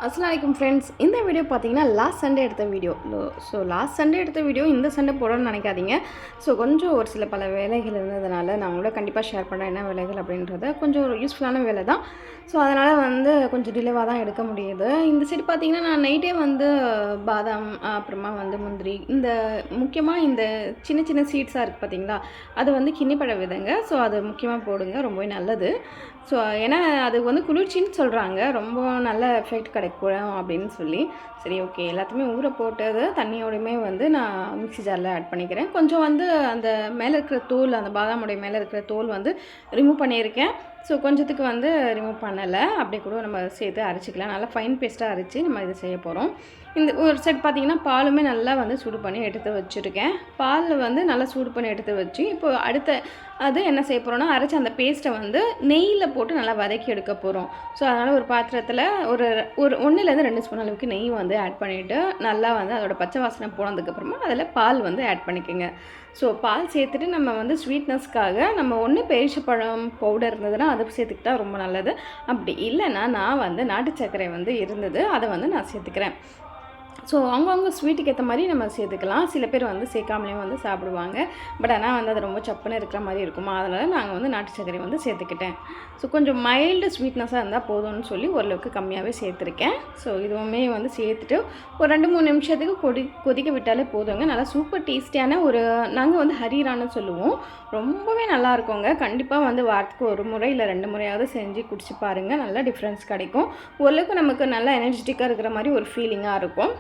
அஸ்ஸலாமு அலைக்கும் ஃப்ரெண்ட்ஸ். இந்த வீடியோ பார்த்தீங்கன்னா லாஸ்ட் சண்டே எடுத்த வீடியோ. லாஸ்ட் சண்டே எடுத்த வீடியோ இந்த சண்டே போடணும்னு நினைக்காதீங்க. கொஞ்சம் ஒரு சில பல வேலைகள் இருந்ததுனால நான் உங்களோட கண்டிப்பாக ஷேர் பண்ணுறேன் என்ன வேலைகள் அப்படின்றத. கொஞ்சம் ஒரு யூஸ்ஃபுல்லான வேலை தான். அதனால் கொஞ்சம் டிலேவாக தான் எடுக்க முடியுது. இந்த சைடு பார்த்தீங்கன்னா நான் நைட்டே பாதாம், அப்புறமா முந்திரி, இந்த முக்கியமாக இந்த சின்ன சின்ன சீட்ஸாக இருக்குது பார்த்தீங்களா, அது கிண்ணிப்பழ விதைங்க. அது முக்கியமாக போடுங்க, ரொம்பவே நல்லது. ஏன்னா அது குளிர்ச்சின்னு சொல்கிறாங்க, ரொம்ப நல்ல எஃபெக்ட் கிடைக்கும் அப்படின்னு சொல்லி. சரி, ஓகே, எல்லாத்தையுமே ஊற போட்டது தண்ணியோடையுமே நான் மிக்ஸி ஜாரில் ஆட் பண்ணிக்கிறேன். கொஞ்சம் அந்த மேலே இருக்கிற தோல், அந்த பாதாமுடைய மேலே இருக்கிற தோல் ரிமூவ் பண்ணியிருக்கேன். கொஞ்சத்துக்கு ரிமூவ் பண்ணலை, அப்படியே கூட நம்ம சேர்த்து அரைச்சிக்கலாம். நல்லா ஃபைன் பேஸ்ட்டாக அரைச்சி நம்ம இதை செய்ய போகிறோம். இந்த ஒரு செட் பார்த்திங்கன்னா பாலுமே நல்லா சூடு பண்ணி எடுத்து வச்சுருக்கேன். பால் நல்லா சூடு பண்ணி எடுத்து வச்சு இப்போ அடுத்த அது என்ன செய்ய போகிறோன்னா, அரைச்சி அந்த பேஸ்ட்டை நெய்யில் போட்டு நல்லா வதக்கி எடுக்க போகிறோம். அதனால் ஒரு பாத்திரத்தில் ஒரு 1லேருந்து 2 ஸ்பூன் அளவுக்கு நெய் ஆட் பண்ணிவிட்டு நல்லா அதோட பச்சை வாசனை போனதுக்கப்புறமா அதில் பால் ஆட் பண்ணிக்கோங்க. பால் சேர்த்துட்டு நம்ம ஸ்வீட்னஸ்க்காக நம்ம ஒன்று பேரிச்சப்பழம் பவுடர் இருந்ததுன்னா அதை சேர்த்துக்கிட்டா ரொம்ப நல்லது. அப்படி இல்லைன்னா நான் நாட்டு சர்க்கரை இருந்தது, அதை நான் சேர்த்துக்கிறேன். அவங்கவுங்க ஸ்வீட்டுக்கு ஏற்ற மாதிரி நம்ம சேர்த்துக்கலாம். சில பேர் சேர்க்காமலேயும் சாப்பிடுவாங்க. பட் ஆனால் அது ரொம்ப சப்புன்னு இருக்கிற மாதிரி இருக்குமா, அதனால் நாங்கள் நாட்டு சர்க்கரை சேர்த்துக்கிட்டேன். கொஞ்சம் மைல்டு ஸ்வீட்னஸாக இருந்தால் போதும்னு சொல்லி ஓரளவுக்கு கம்மியாகவே சேர்த்துருக்கேன். இதுவுமே சேர்த்துட்டு ஒரு 2-3 நிமிஷத்துக்கு கொதிக்க விட்டாலே போதுங்க. நல்லா சூப்பர் டேஸ்டியான நாங்கள் ஹரிரான்னு சொல்லுவோம். ரொம்பவே நல்லா இருக்குங்க. கண்டிப்பாக வாரத்துக்கு ஒரு முறை இல்லை 2 முறையாவது செஞ்சு குடிச்சு பாருங்கள். நல்லா டிஃப்ரென்ஸ் கிடைக்கும். ஓரளவுக்கு நமக்கு நல்லா எனர்ஜெட்டிக்காக இருக்கிற மாதிரி ஒரு ஃபீலிங்காக இருக்கும்.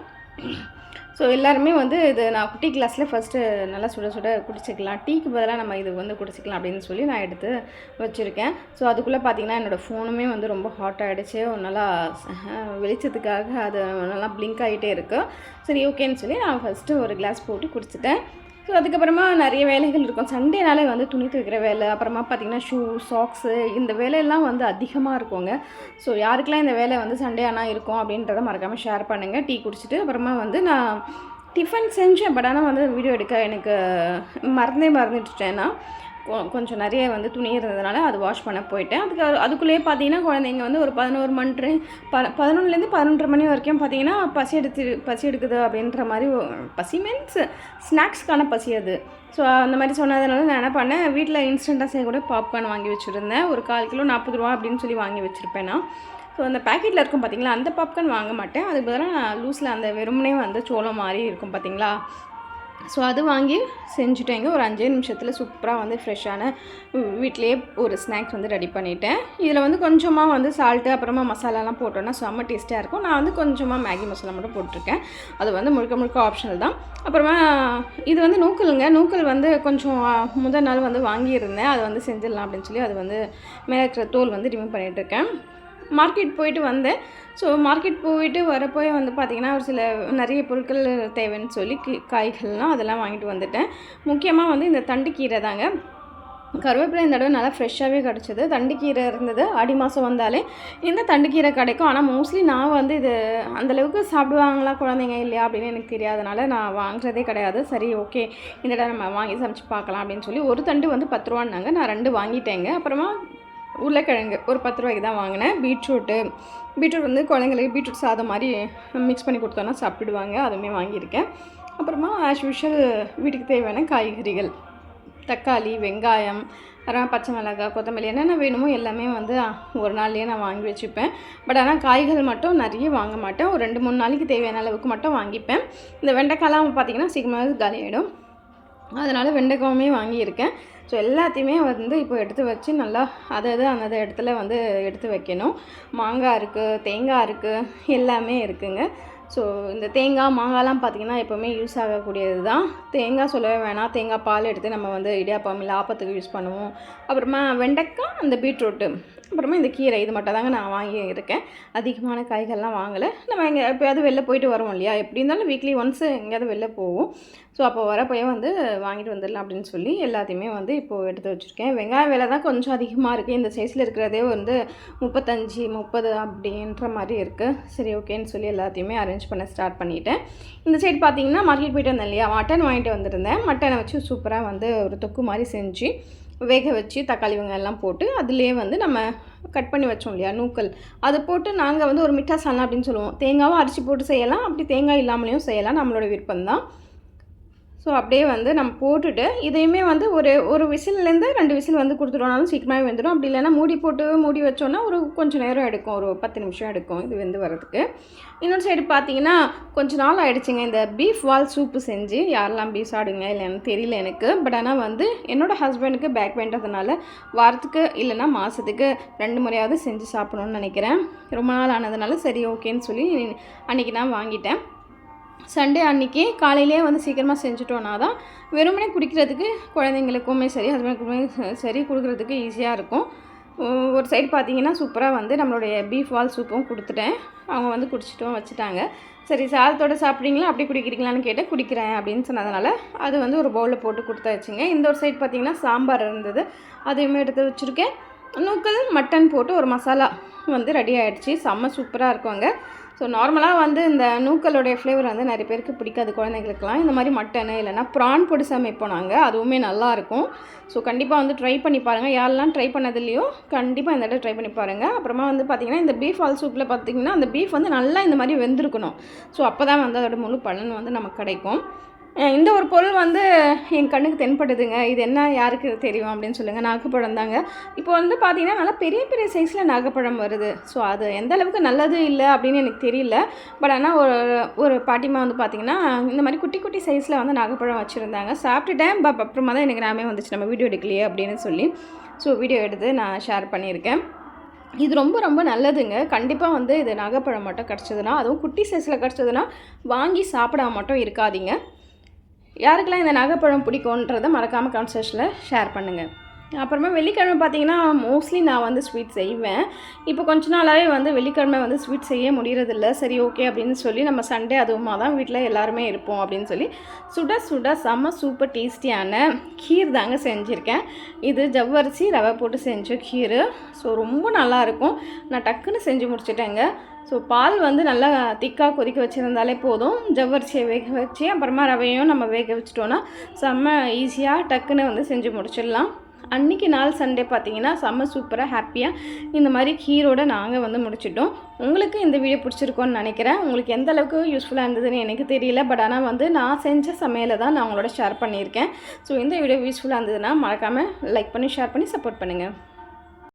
எல்லாருமே இது நான் குட்டி கிளாஸில் ஃபஸ்ட்டு நல்லா சுட சுட குடிச்சிக்கலாம். டீக்கு பதிலாக நம்ம இது குடிச்சிக்கலாம் அப்படின்னு சொல்லி நான் எடுத்து வச்சுருக்கேன். அதுக்குள்ளே பார்த்திங்கன்னா என்னோடய ஃபோனுமே ரொம்ப ஹாட் ஆகிடுச்சு. நல்லா வெளிச்சத்துக்காக அது நல்லா பிளிங்க் ஆகிட்டே இருக்குது. சரி, ஓகேன்னு சொல்லி நான் ஃபஸ்ட்டு ஒரு கிளாஸ் போட்டு குடிச்சிட்டேன். அதுக்கப்புறமா நிறைய வேலைகள் இருக்கும். சண்டேனாலே துணி துவைக்கிற வேலை, அப்புறமா பார்த்திங்கன்னா ஷூ, சாக்ஸு, இந்த வேலையெல்லாம் அதிகமாக இருக்குங்க. யாருக்கெல்லாம் இந்த வேலை சண்டே ஆனால் இருக்கும் அப்படின்றத மறக்காமல் ஷேர் பண்ணுங்கள். டீ குடிச்சிட்டு அப்புறமா நான் டிஃபன் செஞ்சேன். பட் ஆனால் வீடியோ எடுக்க எனக்கு மறந்துட்டுட்டேன்னா கொஞ்சம் நிறைய துணி இருந்ததுனால அது வாஷ் பண்ண போயிட்டேன். அதுக்குள்ளேயே பார்த்தீங்கன்னா குழந்தைங்க ஒரு 11லேருந்து 11:30 மணி வரைக்கும் பார்த்தீங்கன்னா பசி எடுக்குது அப்படின்ற மாதிரி. பசி மீன்ஸ் ஸ்நாக்ஸ்க்கான பசி அது. அந்த மாதிரி சொன்னதுனால நான் என்ன பண்ணேன், வீட்டில் இன்ஸ்டண்ட்டாக செய்யக்கூட பாப்கார்ன் வாங்கி வச்சுருந்தேன். ஒரு 1/4 கிலோ 40 ரூபா அப்படின்னு சொல்லி வாங்கி வச்சுருப்பேன் நான். அந்த பேக்கெட்டில் இருக்கும் பார்த்தீங்களா, அந்த பாப்கார்ன் வாங்க மாட்டேன். அதுக்கு பதிலாக நான் லூஸில் அந்த வெறுமனே சோளம் மாதிரி இருக்கும் பார்த்தீங்களா, அது வாங்கி செஞ்சுட்டேங்க. ஒரு 5 நிமிஷத்தில் சூப்பராக ஃப்ரெஷ்ஷான வீட்டிலேயே ஒரு ஸ்நாக்ஸ் ரெடி பண்ணிட்டேன். இதில் கொஞ்சமாக சால்ட்டு அப்புறமா மசாலாலாம் போட்டோன்னா செம்ம டேஸ்ட்டாக இருக்கும். நான் கொஞ்சமாக மேகி மசாலா மட்டும் போட்டிருக்கேன். அது முழுக்க முழுக்க ஆப்ஷனல் தான். அப்புறமா இது நூக்கலுங்க. நூக்கல் கொஞ்சம் முதல் நாள் வாங்கியிருந்தேன். அது செஞ்சிடலாம் அப்படின்னு சொல்லி அது மேலே இருக்கிற தோல் ரிமூவ் பண்ணிகிட்ருக்கேன். மார்க்கெட் போயிட்டு வந்தேன். மார்க்கெட் போயிட்டு வரப்போ பார்த்திங்கன்னா ஒரு சில நிறைய பொருட்கள் தேவைன்னு சொல்லி காய்கள்லாம் அதெல்லாம் வாங்கிட்டு வந்துட்டேன். முக்கியமாக இந்த தண்டுக்கீரை தாங்க. கருவேப்பிலை இந்த தடவை நல்லா ஃப்ரெஷ்ஷாகவே கிடச்சிது. தண்டுக்கீரை இருந்தது. ஆடி மாதம் வந்தாலே இந்த தண்டுக்கீரை கிடைக்கும். ஆனால் மோஸ்ட்லி நான் இது அந்தளவுக்கு சாப்பிடுவாங்களா குழந்தைங்க இல்லையா அப்படின்னு எனக்கு தெரியாதனால நான் வாங்குறதே கிடையாது. சரி, ஓகே, இந்த தடவை நம்ம வாங்கி சமைச்சு பார்க்கலாம் அப்படின்னு சொல்லி ஒரு தண்டு 10 ரூபான்னாங்க. நான் 2 வாங்கிட்டேங்க. அப்புறமா உருளைக்கிழங்கு ஒரு 10 ரூபாய்க்கு தான் வாங்கினேன். பீட்ரூட் குழந்தைங்களுக்கு பீட்ரூட் சாதம் மாதிரி மிக்ஸ் பண்ணி கொடுத்தோன்னா சாப்பிடுவாங்க, அதுவுமே வாங்கியிருக்கேன். அப்புறமா ஆஸ் யூஷுவல் வீட்டுக்கு தேவையான காய்கறிகள், தக்காளி, வெங்காயம், அப்புறம் பச்சை மிளகாய், கொத்தமல்லி, என்னென்ன வேணுமோ எல்லாமே ஒரு நாள்லேயே நான் வாங்கி வச்சுப்பேன். பட் ஆனால் காய்கள் மட்டும் நிறைய வாங்க மாட்டேன். ஒரு 2-3 நாளைக்கு தேவையான அளவுக்கு மட்டும் வாங்கிப்பேன். இந்த வெண்டைக்காய்லாம் பார்த்திங்கன்னா சீக்கிரமாக காலியாகிடும். அதனால் வெண்டைக்காயுமே வாங்கியிருக்கேன். எல்லாத்தையுமே இப்போ எடுத்து வச்சு நல்லா அந்த இடத்துல எடுத்து வைக்கணும். மாங்காய் இருக்குது, தேங்காய் இருக்குது, எல்லாமே இருக்குங்க. இந்த தேங்காய், மாங்காய்லாம் பார்த்திங்கன்னா எப்போவுமே யூஸ் ஆகக்கூடியது தான். தேங்காய் சொல்லவே வேணாம். தேங்காய் பால் எடுத்து நம்ம இடியாப்பம் இல்லை ஆப்பத்துக்கு யூஸ் பண்ணுவோம். அப்புறமா வெண்டைக்காய், அந்த பீட்ரூட்டு, அப்புறமா இந்த கீரை, இது மட்டும் தாங்க நான் வாங்கியிருக்கேன். அதிகமான காய்கள்லாம் வாங்கலை. நம்ம எங்கே எப்போயாவது வெளில போயிட்டு வரோம் இல்லையா, எப்படி இருந்தாலும் வீக்லி ஒன்ஸு எங்கேயாவது வெளில போவோம். அப்போ வரப்போயே வாங்கிட்டு வந்துடலாம் அப்படின்னு சொல்லி எல்லாத்தையுமே இப்போது எடுத்து வச்சுருக்கேன். வெங்காயம் விலை தான் கொஞ்சம் அதிகமாக இருக்குது. இந்த சைஸில் இருக்கிறதே 35, 30 அப்படின்ற மாதிரி இருக்குது. சரி, ஓகேன்னு சொல்லி எல்லாத்தையுமே அரேஞ்ச் பண்ண ஸ்டார்ட் பண்ணிவிட்டேன். இந்த சைடு பார்த்திங்கன்னா மார்க்கெட் போய்ட்டு வந்தேன் இல்லையா, மட்டன் வாங்கிட்டு வந்துருந்தேன். மட்டனை வச்சு சூப்பராக ஒரு தொக்கு மாதிரி செஞ்சு வேக வச்சு தக்காளி வெங்காயம்லாம் போட்டு அதுலேயே நம்ம கட் பண்ணி வச்சோம் இல்லையா நூக்கல், அதை போட்டு நாங்கள் வந்து ஒரு மிட்டா சால்னா அப்படின்னு சொல்லுவோம். தேங்காவும் அரிசி போட்டு செய்யலாம், அப்படி தேங்காய் இல்லாமலேயும் செய்யலாம், நம்மளோட விருப்பம்தான். ஸோ அப்படியே வந்து நம்ம போட்டுட்டு இதையுமே வந்து ஒரு விசில்லேருந்து 2 விசில் வந்து கொடுத்துட்டோம்னாலும் சீக்கிரமாகவே வெந்துடும். அப்படி இல்லைன்னா மூடி வச்சோன்னா ஒரு கொஞ்சம் நேரம் எடுக்கும், ஒரு 10 நிமிஷம் எடுக்கும் இது வெந்து வரதுக்கு. இன்னொரு சைடு பார்த்தீங்கன்னா கொஞ்ச நாள் ஆகிடுச்சிங்க இந்த பீஃப் வால் சூப்பு செஞ்சு. யாரெல்லாம் பீஃப் சாப்பிடுங்க இல்லைன்னு தெரியல எனக்கு. பட் ஆனால் வந்து என்னோடய ஹஸ்பண்டுக்கு பேக் பெயின்றதுனால வாரத்துக்கு இல்லைன்னா மாதத்துக்கு 2 முறையாவது செஞ்சு சாப்பிடணுன்னு நினைக்கிறேன். ரொம்ப நாள் ஆனதுனால சரி ஓகேன்னு சொல்லி அன்றைக்கி நான் வாங்கிட்டேன். சண்டே அன்றைக்கி காலையிலே வந்து சீக்கிரமாக செஞ்சுட்டோன்னா தான் வெறுமனே குடிக்கிறதுக்கு குழந்தைங்களுக்குமே சரி ஹஸ்பண்டுக்குமே சரி கொடுக்குறதுக்கு ஈஸியாக இருக்கும். ஒரு சைடு பார்த்திங்கன்னா சூப்பராக வந்து நம்மளுடைய பீஃப் வால் சூப்பும் கொடுத்துட்டேன். அவங்க வந்து குடிச்சிட்டும் வச்சுட்டாங்க. சரி சாதத்தோடு சாப்பிட்றீங்களா அப்படி குடிக்கிறீங்களான்னு கேட்டேன். குடிக்கிறேன் அப்படின்னு சொன்னதுனால அது வந்து ஒரு பவுலில் போட்டு கொடுத்தாச்சுங்க. இந்த ஒரு சைடு பார்த்திங்கன்னா சாம்பார் இருந்தது, அதையுமே எடுத்து வச்சுருக்கேன். நூக்கல் மட்டன் போட்டு ஒரு மசாலா வந்து ரெடி ஆகிடுச்சி. செம்ம சூப்பராக இருக்குங்க. ஸோ நார்மலாக வந்து இந்த நூக்கலோடைய ஃப்ளேவர் வந்து நிறைய பேருக்கு பிடிக்காது குழந்தைங்களுக்குலாம். இந்த மாதிரி மட்டனு இல்லைனா ப்ரான் போட்டு சமைப்போம் நாங்கள், அதுவுமே நல்லாயிருக்கும். ஸோ கண்டிப்பாக வந்து ட்ரை பண்ணி பாருங்கள். யாரெல்லாம் ட்ரை பண்ணதில்லையோ கண்டிப்பாக இந்த இடத்துல ட்ரை பண்ணி பாருங்கள். அப்புறமா வந்து பார்த்திங்கன்னா இந்த பீஃப் வால் சூப்பில் பார்த்திங்கன்னா அந்த பீஃப் வந்து நல்லா இந்த மாதிரி வெந்திருக்கணும். ஸோ அப்போ தான் வந்து அதோட முழு பலன் வந்து நமக்கு கிடைக்கும். இந்த ஒரு பொருள் வந்து என் கண்ணுக்கு தென்படுதுங்க. இது என்ன யாருக்கு தெரியும் அப்படின்னு சொல்லுங்கள். நாகப்பழம் தாங்க. இப்போ வந்து பார்த்திங்கன்னா நல்லா பெரிய பெரிய சைஸில் நாகப்பழம் வருது. ஸோ அது எந்த அளவுக்கு நல்லது இல்லை அப்படின்னு எனக்கு தெரியல. பட் ஆனால் ஒரு பாட்டிமா வந்து பார்த்திங்கன்னா இந்த மாதிரி குட்டி குட்டி சைஸில் வந்து நாகப்பழம் வச்சுருந்தாங்க. சாப்பிட்டுட்டேன். அப்புறமா தான் எனக்கு நாமே வந்துச்சு நம்ம வீடியோ எடுக்கலையே அப்படின்னு சொல்லி. ஸோ வீடியோ எடுத்து நான் ஷேர் பண்ணியிருக்கேன். இது ரொம்ப ரொம்ப நல்லதுங்க. கண்டிப்பாக வந்து இது நாகப்பழம் மட்டும் கிடச்சதுன்னா, அதுவும் குட்டி சைஸில் கிடச்சதுன்னா வாங்கி சாப்பிடாம மட்டும் இருக்காதீங்க. யாருக்கெல்லாம் இந்த நாகப்பழம் பிடிக்குன்றதை மறக்காமல் கமெண்ட் செக்ஷனில் ஷேர் பண்ணுங்கள். அப்புறமா வெள்ளிக்கிழமை பார்த்திங்கன்னா மோஸ்ட்லி நான் வந்து ஸ்வீட் செய்வேன். இப்போ கொஞ்ச நாளாகவே வந்து வெள்ளிக்கிழமை வந்து ஸ்வீட் செய்ய முடியறதில்ல. சரி ஓகே அப்படின்னு சொல்லி நம்ம சண்டே அதுவுமா தான் வீட்டில் எல்லாருமே இருப்போம் அப்படின்னு சொல்லி சுட செம்ம சூப்பர் டேஸ்டியான கீர் தாங்க செஞ்சுருக்கேன். இது ஜவ்வரிசி ரவை போட்டு செஞ்ச கீர். ஸோ ரொம்ப நல்லாயிருக்கும். நான் டக்குன்னு செஞ்சு முடிச்சிட்டேங்க. ஸோ பால் வந்து நல்லா திக்காக கொதிக்க வச்சுருந்தாலே போதும். ஜவ்வரிசியை வேக வச்சு அப்புறமா ரவையும் நம்ம வேக வச்சிட்டோன்னா செம்ம ஈஸியாக டக்குன்னு வந்து செஞ்சு முடிச்சிடலாம். அன்றைக்கி நாள் சண்டே பார்த்திங்கன்னா செம்ம சூப்பராக ஹாப்பியாக இந்த மாதிரி கீரோடு நாங்கள் வந்து முடிச்சிட்டோம். உங்களுக்கு இந்த வீடியோ பிடிச்சிருக்கோன்னு நினைக்கிறேன். உங்களுக்கு எந்த அளவுக்கு யூஸ்ஃபுல்லாக இருந்ததுன்னு எனக்கு தெரியல. பட் ஆனால் வந்து நான் செஞ்ச சமையலை தான் நான் உங்களோட ஷேர் பண்ணியிருக்கேன். ஸோ இந்த வீடியோ யூஸ்ஃபுல்லாக இருந்ததுன்னா மறக்காமல் லைக் பண்ணி ஷேர் பண்ணி சப்போர்ட் பண்ணுங்கள்.